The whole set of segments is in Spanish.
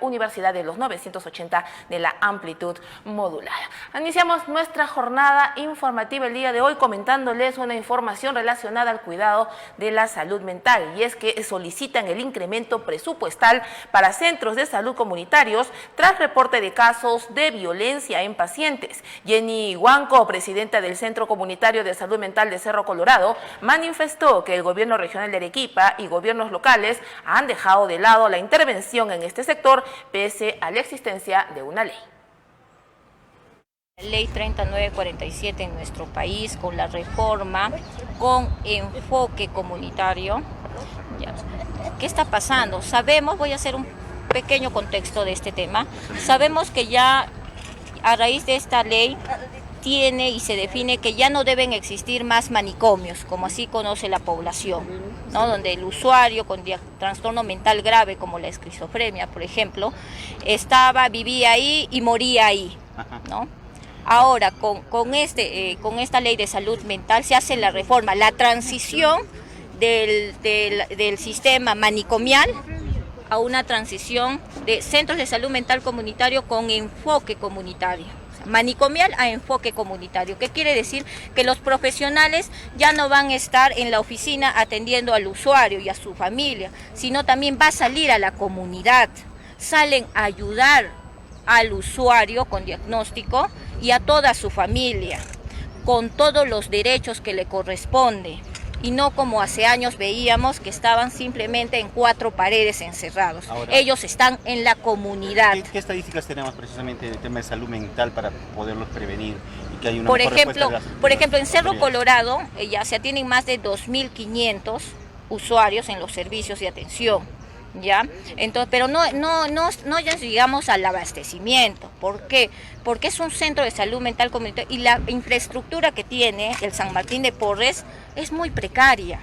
Universidad de los 980 de la amplitud modulada. Iniciamos nuestra jornada informativa el día de hoy comentándoles una información relacionada al cuidado de la salud mental, y es que solicitan el incremento presupuestal para centros de salud comunitarios tras reporte de casos de violencia en pacientes. Jenny Huanco, presidenta del Centro Comunitario de Salud Mental de Cerro Colorado, manifestó que el gobierno regional de Arequipa y gobiernos locales han dejado de lado la intervención en este sector pese a la existencia de una ley. Ley 3947 en nuestro país, con la reforma, con enfoque comunitario. ¿Qué está pasando? Sabemos, voy a hacer un pequeño contexto de este tema, sabemos que ya a raíz de esta ley tiene y se define que ya no deben existir más manicomios, como así conoce la población, ¿no? Donde el usuario con trastorno mental grave, como la esquizofrenia, por ejemplo, vivía ahí y moría ahí, ¿no? Ahora, con esta ley de salud mental se hace la reforma, la transición del sistema manicomial a una transición de centros de salud mental comunitario con enfoque comunitario. Manicomial a enfoque comunitario. ¿Qué quiere decir? Que los profesionales ya no van a estar en la oficina atendiendo al usuario y a su familia, sino también va a salir a la comunidad. Salen a ayudar al usuario con diagnóstico y a toda su familia, con todos los derechos que le corresponde. Y no como hace años veíamos que estaban simplemente en 4 paredes encerrados. Ahora, ellos están en la comunidad. ¿Qué estadísticas tenemos precisamente del tema de salud mental para poderlos prevenir? Y que hay una por ejemplo, en Cerro Colorado ya se atienden más de 2.500 usuarios en los servicios de atención. ¿Ya? Entonces, pero no ya llegamos al abastecimiento. ¿Por qué? Porque es un centro de salud mental comunitario y la infraestructura que tiene el San Martín de Porres es muy precaria.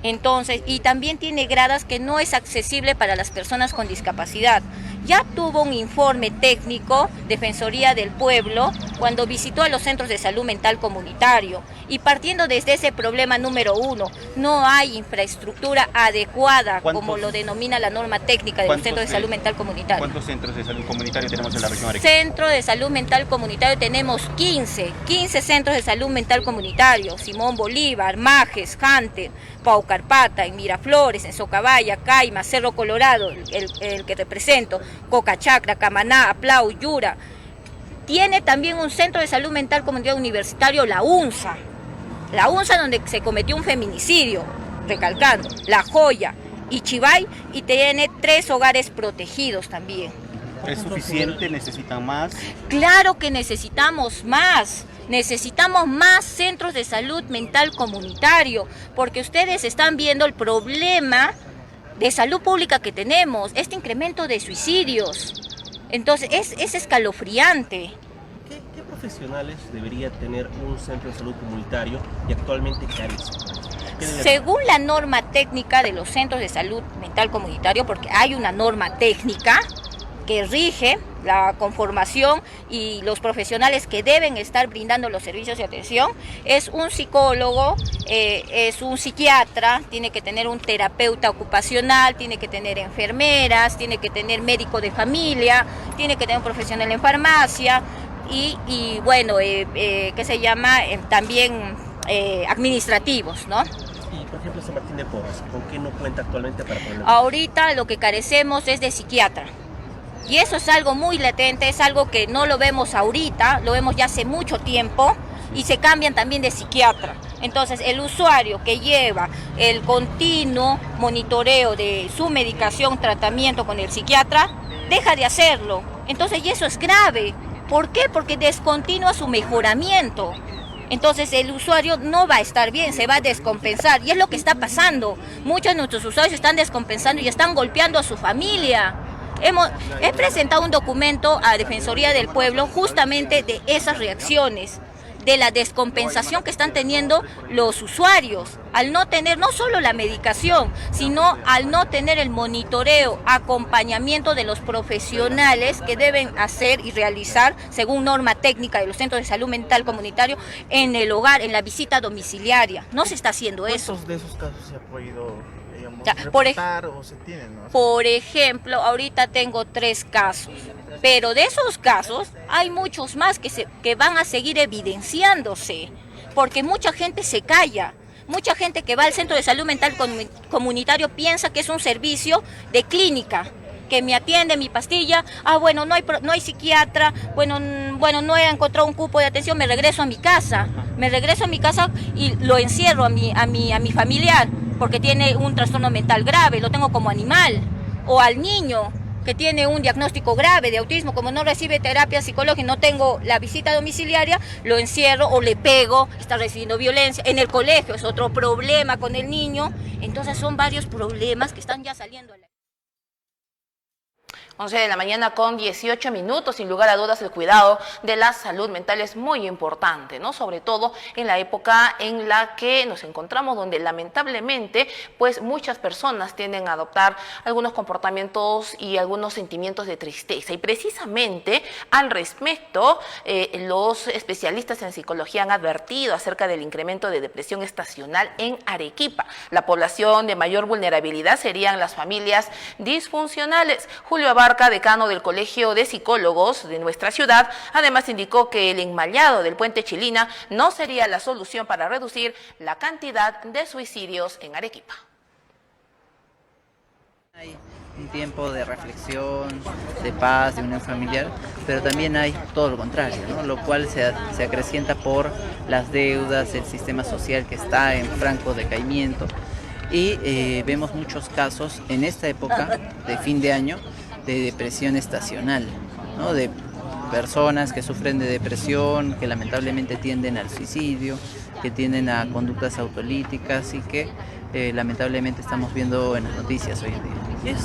Entonces, y también tiene gradas que no es accesible para las personas con discapacidad. Ya tuvo un informe técnico, Defensoría del Pueblo, cuando visitó a los centros de salud mental comunitario. Y partiendo desde ese problema número 1, no hay infraestructura adecuada, como lo denomina la norma técnica de los centros de salud mental comunitario. ¿Cuántos centros de salud comunitario tenemos en la región Arequipa? Centro de salud mental comunitario tenemos 15 centros de salud mental comunitario: Simón Bolívar, Majes, Hunter, Paucarpata, en Miraflores, en Socabaya, Caima, Cerro Colorado, el que represento, Cocachacra, Camaná, Aplau, Yura. Tiene también un centro de salud mental comunitario universitario, la UNSA, donde se cometió un feminicidio, recalcando, La Joya y Chivay, y tiene 3 hogares protegidos también. ¿Es suficiente? ¿Necesitan más? Claro que necesitamos más. Necesitamos más centros de salud mental comunitario, porque ustedes están viendo el problema de salud pública que tenemos, este incremento de suicidios. Entonces es escalofriante. ¿Qué profesionales debería tener un centro de salud comunitario y actualmente carece? Según la norma técnica de los centros de salud mental comunitario, porque hay una norma técnica que rige la conformación y los profesionales que deben estar brindando los servicios de atención, es un psicólogo, es un psiquiatra, tiene que tener un terapeuta ocupacional, tiene que tener enfermeras, tiene que tener médico de familia, tiene que tener un profesional en farmacia y bueno, ¿qué se llama? También administrativos, ¿no? Y por ejemplo, San Martín de Porres, ¿con qué no cuenta actualmente para ponerlo? Ahorita lo que carecemos es de psiquiatra. Y eso es algo muy latente, es algo que no lo vemos ahorita, lo vemos ya hace mucho tiempo, y se cambian también de psiquiatra. Entonces, el usuario que lleva el continuo monitoreo de su medicación, tratamiento con el psiquiatra, deja de hacerlo. Entonces, y eso es grave. ¿Por qué? Porque descontinúa su mejoramiento. Entonces el usuario no va a estar bien, se va a descompensar, y es lo que está pasando. Muchos de nuestros usuarios están descompensando y están golpeando a su familia. He presentado un documento a Defensoría del Pueblo justamente de esas reacciones, de la descompensación que están teniendo los usuarios, al no tener no solo la medicación, sino al no tener el monitoreo, acompañamiento de los profesionales que deben hacer y realizar, según norma técnica de los centros de salud mental comunitario, en el hogar, en la visita domiciliaria. No se está haciendo eso. ¿Cuántos de esos casos se ha podido, digamos, Ya, reportar o se tienen, ¿no? por ejemplo, ahorita tengo 3 casos, pero de esos casos hay muchos más que van a seguir evidenciándose, porque mucha gente se calla. Mucha gente que va al centro de salud mental comunitario piensa que es un servicio de clínica, que me atiende mi pastilla, bueno, no hay psiquiatra, bueno, no he encontrado un cupo de atención, me regreso a mi casa y lo encierro a mi familiar, porque tiene un trastorno mental grave, lo tengo como animal, o al niño que tiene un diagnóstico grave de autismo, como no recibe terapia psicológica y no tengo la visita domiciliaria, lo encierro o le pego, está recibiendo violencia. En el colegio es otro problema con el niño. Entonces son varios problemas que están ya saliendo a la... 11 de la mañana con 18 minutos, sin lugar a dudas el cuidado de la salud mental es muy importante, ¿no? Sobre todo en la época en la que nos encontramos, donde lamentablemente pues muchas personas tienden a adoptar algunos comportamientos y algunos sentimientos de tristeza. Y precisamente al respecto, los especialistas en psicología han advertido acerca del incremento de depresión estacional en Arequipa. La población de mayor vulnerabilidad serían las familias disfuncionales. Julio Abarca, decano del Colegio de Psicólogos de nuestra ciudad, además indicó que el enmallado del puente Chilina no sería la solución para reducir la cantidad de suicidios en Arequipa. Hay un tiempo de reflexión, de paz, de unión familiar, pero también hay todo lo contrario, ¿no? Lo cual se acrecienta por las deudas, el sistema social que está en franco decaimiento y vemos muchos casos en esta época de fin de año de depresión estacional, ¿no? De personas que sufren de depresión, que lamentablemente tienden al suicidio, que tienden a conductas autolíticas y que lamentablemente estamos viendo en las noticias hoy en día.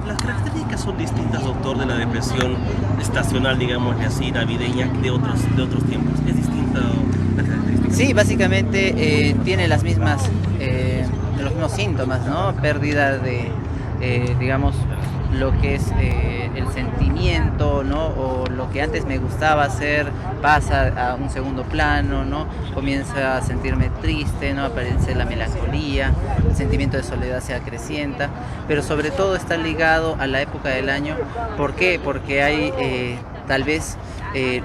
Las características son distintas, doctor, de la depresión estacional, digamos así, navideña, de otros tiempos. ¿Es distinta la característica? Sí, básicamente tiene los mismos síntomas, ¿no? Pérdida de, digamos, lo que es el sentimiento, ¿no? O lo que antes me gustaba hacer pasa a un segundo plano, ¿no? Comienza a sentirme triste, ¿no? Aparece la melancolía, el sentimiento de soledad se acrecienta, pero sobre todo está ligado a la época del año. ¿Por qué? Porque hay tal vez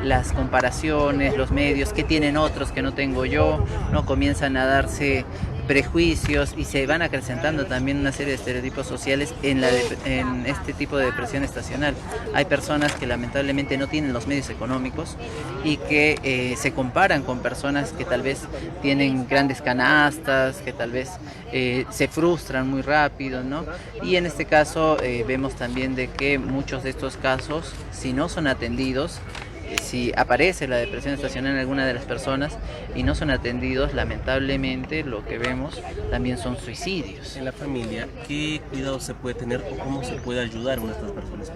las comparaciones, los medios que tienen otros que no tengo yo, ¿no? Comienzan a darse prejuicios y se van acrecentando también una serie de estereotipos sociales en este tipo de depresión estacional. Hay personas que lamentablemente no tienen los medios económicos y que se comparan con personas que tal vez tienen grandes canastas, que tal vez se frustran muy rápido, ¿no? Y en este caso vemos también de que muchos de estos casos, si no son atendidos, si aparece la depresión estacional en alguna de las personas y no son atendidos, lamentablemente lo que vemos también son suicidios. En la familia, ¿qué cuidado se puede tener o cómo se puede ayudar a estas personas?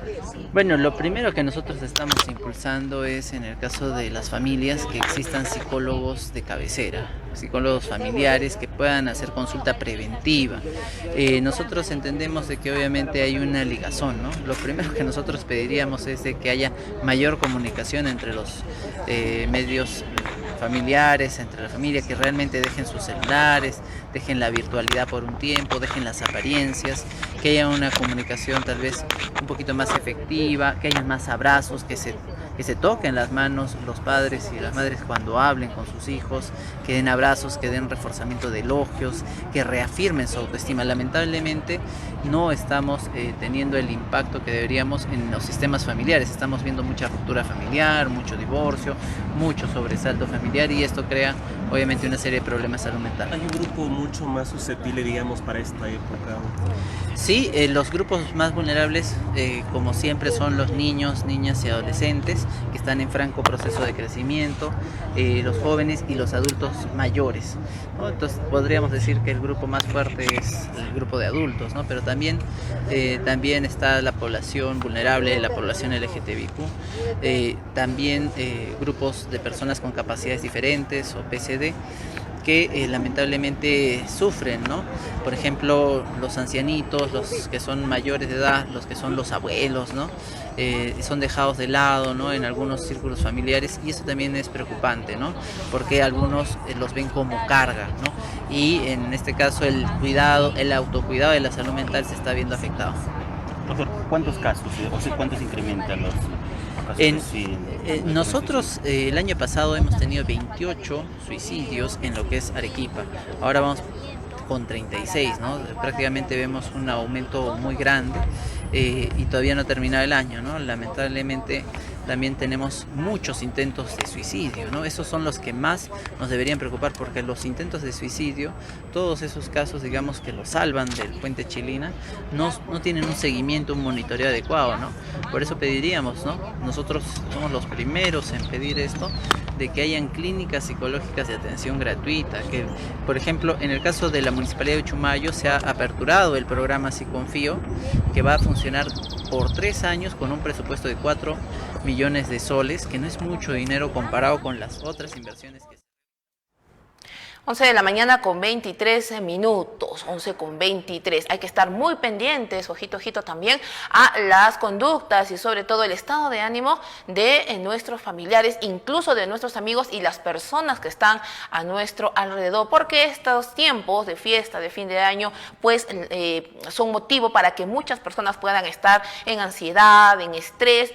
Bueno, lo primero que nosotros estamos impulsando es, en el caso de las familias, que existan psicólogos de cabecera, psicólogos familiares que puedan hacer consulta preventiva. Nosotros entendemos de que obviamente hay una ligazón, ¿no? Lo primero que nosotros pediríamos es de que haya mayor comunicación entre los medios familiares, entre la familia, que realmente dejen sus celulares, dejen la virtualidad por un tiempo, dejen las apariencias, que haya una comunicación tal vez un poquito más efectiva, que haya más abrazos, que se toquen las manos los padres y las madres cuando hablen con sus hijos, que den abrazos, que den reforzamiento de elogios, que reafirmen su autoestima. Lamentablemente no estamos teniendo el impacto que deberíamos en los sistemas familiares. Estamos viendo mucha ruptura familiar, mucho divorcio, mucho sobresalto familiar y esto crea obviamente una serie de problemas de salud mental. ¿Hay un grupo mucho más susceptible, digamos, para esta época? Sí, los grupos más vulnerables, como siempre, son los niños, niñas y adolescentes que están en franco proceso de crecimiento, los jóvenes y los adultos mayores, ¿no? Entonces podríamos decir que el grupo más fuerte es el grupo de adultos, ¿no? Pero también está la población vulnerable, la población LGTBIQ, también grupos de personas con capacidades diferentes o PCD, que lamentablemente sufren, ¿no? Por ejemplo, los ancianitos, los que son mayores de edad, los que son los abuelos, ¿no? Son dejados de lado, ¿no? En algunos círculos familiares, y eso también es preocupante, ¿no? Porque algunos los ven como carga, ¿no? Y en este caso el autocuidado de la salud mental se está viendo afectado. Doctor, ¿cuántos casos, o sea, cuántos incrementan los casos? Nosotros el año pasado hemos tenido 28 suicidios en lo que es Arequipa. Ahora vamos con 36, ¿no? Prácticamente vemos un aumento muy grande y todavía no ha terminado el año, ¿no? Lamentablemente también tenemos muchos intentos de suicidio, ¿no? Esos son los que más nos deberían preocupar, porque los intentos de suicidio, todos esos casos, digamos, que los salvan del puente Chilina, no tienen un seguimiento, un monitoreo adecuado, ¿no? Por eso pediríamos, ¿no? Nosotros somos los primeros en pedir esto, de que hayan clínicas psicológicas de atención gratuita, que, por ejemplo, en el caso de la Municipalidad de Uchumayo se ha aperturado el programa Si Confío, que va a funcionar por 3 años con un presupuesto de 4 millones de soles, que no es mucho dinero comparado con las otras inversiones que 11 de la mañana con 23 minutos, 11 con 23. Hay que estar muy pendientes, ojito, ojito también, a las conductas y sobre todo el estado de ánimo de nuestros familiares, incluso de nuestros amigos y las personas que están a nuestro alrededor, porque estos tiempos de fiesta, de fin de año, pues son motivo para que muchas personas puedan estar en ansiedad, en estrés,